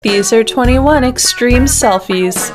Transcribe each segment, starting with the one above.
These are 21 extreme selfies.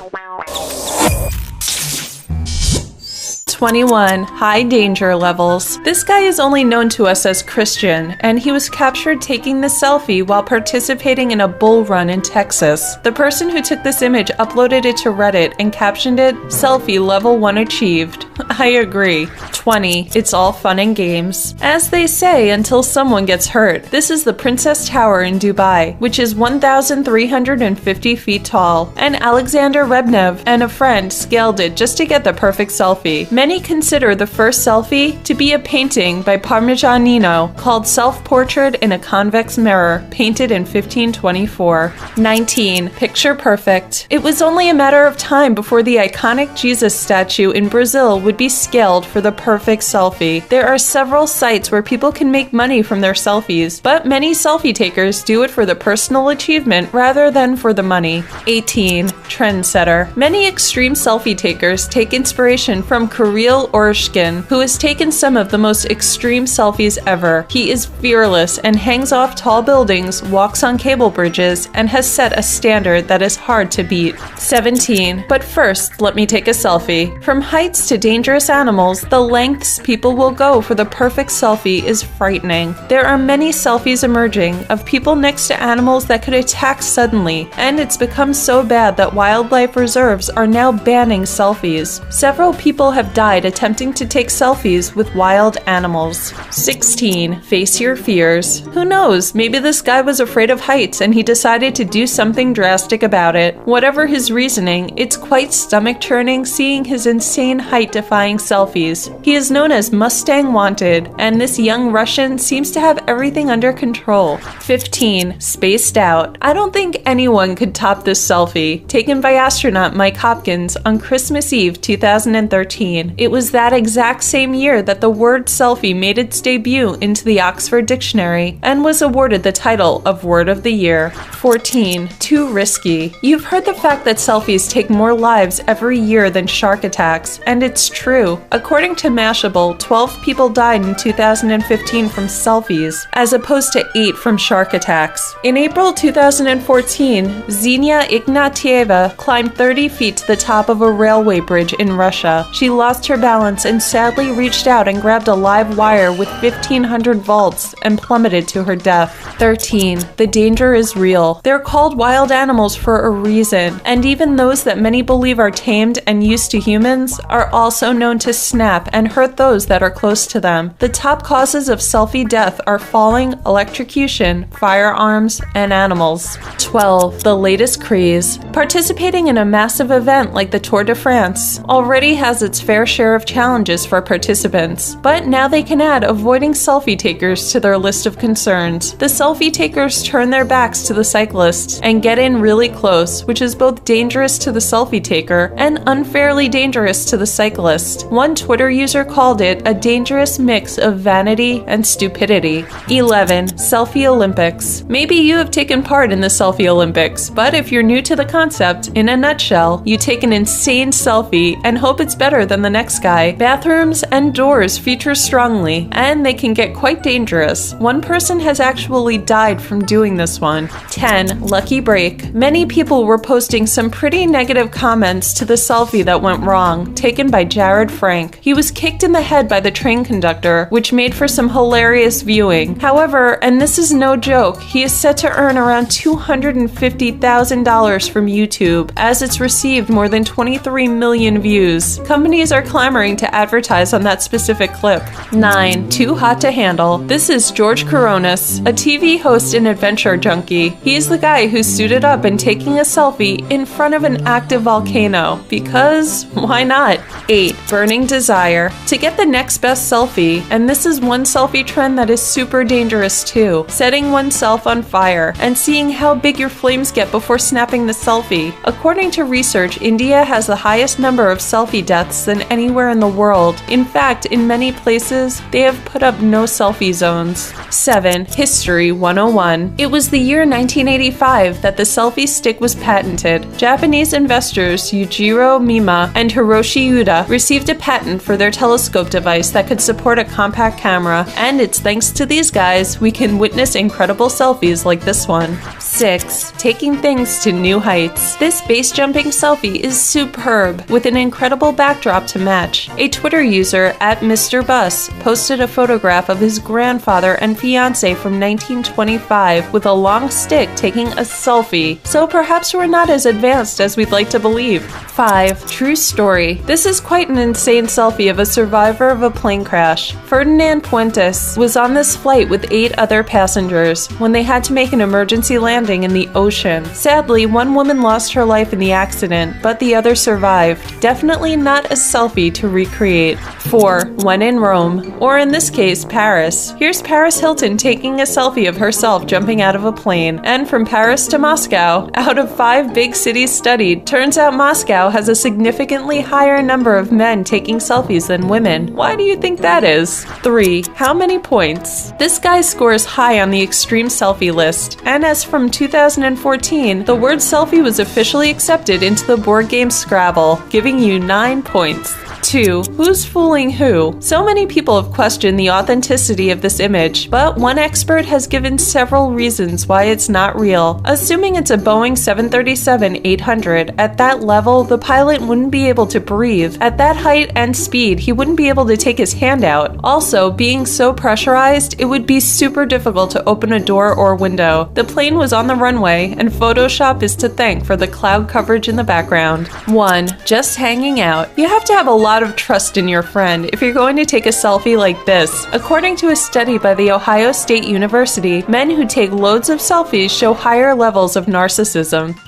21. High danger levels. This guy is only known to us as Christian, and he was captured taking the selfie while participating in a bull run in Texas. The person who took this image uploaded it to Reddit and captioned it, "Selfie level 1 achieved." I agree. 20. It's all fun and games. As they say, until someone gets hurt. This is the Princess Tower in Dubai, which is 1,350 feet tall, and Alexander Rebnev and a friend scaled it just to get the perfect selfie. Many consider the first selfie to be a painting by Parmigianino called Self-Portrait in a Convex Mirror, painted in 1524. 19. Picture perfect. It was only a matter of time before the iconic Jesus statue in Brazil would be scaled for the perfect selfie. There are several sites where people can make money from their selfies, but many selfie takers do it for the personal achievement rather than for the money. 18. Trendsetter. Many extreme selfie takers take inspiration from Kirill Oreshkin, who has taken some of the most extreme selfies ever. He is fearless and hangs off tall buildings, walks on cable bridges, and has set a standard that is hard to beat. 17. But first, let me take a selfie. From heights to dangerous animals, the lengths people will go for the perfect selfie is frightening. There are many selfies emerging of people next to animals that could attack suddenly, and it's become so bad that wildlife reserves are now banning selfies. Several people have died attempting to take selfies with wild animals. 16. Face your fears. Who knows, maybe this guy was afraid of heights and he decided to do something drastic about it. Whatever his reasoning, it's quite stomach-churning seeing his insane height-defying selfies. He is known as Mustang Wanted, and this young Russian seems to have everything under control. 15. Spaced out. I don't think anyone could top this selfie, taken by astronaut Mike Hopkins on Christmas Eve 2013. It was that exact same year that the word selfie made its debut into the Oxford Dictionary and was awarded the title of Word of the Year. 14. Too risky. You've heard the fact that selfies take more lives every year than shark attacks, and it's true. According to Mashable, 12 people died in 2015 from selfies, as opposed to 8 from shark attacks. In April 2014, Xenia Ignatieva climbed 30 feet to the top of a railway bridge in Russia. She lost her balance and sadly reached out and grabbed a live wire with 1,500 volts and plummeted to her death. 13. The danger is real. They're called wild animals for a reason, and even those that many believe are tamed and used to humans are also known to snap and hurt those that are close to them. The top causes of selfie death are falling, electrocution, firearms, and animals. 12. The latest craze. Participating in a massive event like the Tour de France already has its fair share of challenges for participants, but now they can add avoiding selfie takers to their list of concerns. The selfie takers turn their backs to the cyclists and get in really close, which is both dangerous to the selfie taker and unfairly dangerous to the cyclist. One Twitter user called it a dangerous mix of vanity and stupidity. 11. Selfie Olympics. Maybe you have taken part in the Selfie Olympics, but if you're new to the concept, in a nutshell, you take an insane selfie and hope it's better than the next guy. Bathrooms and doors feature strongly, and they can get quite dangerous. One person has actually died from doing this one. 10. Lucky break. Many people were posting some pretty negative comments to the selfie that went wrong, taken by Jared Frank. He was kicked in the head by the train conductor, which made for some hilarious viewing. However, and this is no joke, he is set to earn around $250,000 from YouTube, as it's received more than 23 million views. Companies are clamoring to advertise on that specific clip. 9. Too hot to handle. This is George Coronis, a TV host and adventure junkie. He's the guy who's suited up and taking a selfie in front of an active volcano, because why not? 8. Burning desire. To get the next best selfie, and this is one selfie trend that is super dangerous too, setting oneself on fire and seeing how big your flames get before snapping the selfie. According to research, India has the highest number of selfie deaths than anywhere in the world. In fact, in many places, they have put up no selfie zones. 7. History 101. It was the year 1985 that the selfie stick was patented. Japanese investors Yujiro Mima and Hiroshi Uda received a patent for their telescope device that could support a compact camera, and it's thanks to these guys we can witness incredible selfies like this one. 6. Taking things to new heights. This base jumping selfie is superb, with an incredible backdrop to match. A Twitter user at Mr. Bus posted a photograph of his grandfather and fiance from 1925 with a long stick taking a selfie, so perhaps we're not as advanced as we'd like to believe. 5. True story. This is quite an insane selfie of a survivor of a plane crash. Ferdinand Puentes was on this flight with 8 other passengers when they had to make an emergency landing in the ocean. Sadly, one woman lost her life in the accident, but the other survived. Definitely not a selfie to recreate. 4. When in Rome, or in this case, Paris. Here's Paris Hilton taking a selfie of herself jumping out of a plane. And from Paris to Moscow, out of 5 big cities studied, turns out Moscow has a significantly higher number of men taking selfies than women. Why do you think that is? 3. How many points? This guy scores high on the extreme selfie list, and as from 2014, the word selfie was officially accepted into the board game Scrabble, giving you 9 points. 2. Who's fooling who? So many people have questioned the authenticity of this image, but one expert has given several reasons why it's not real. Assuming it's a Boeing 737-800, at that level, the pilot wouldn't be able to breathe. At that height and speed, he wouldn't be able to take his hand out. Also, being so pressurized, it would be super difficult to open a door or window. The plane was on the runway, and Photoshop is to thank for the cloud coverage in the background. 1. Just hanging out. You have to have a lot of trust in your friend if you're going to take a selfie like this. According to a study by the Ohio State University, men who take loads of selfies show higher levels of narcissism.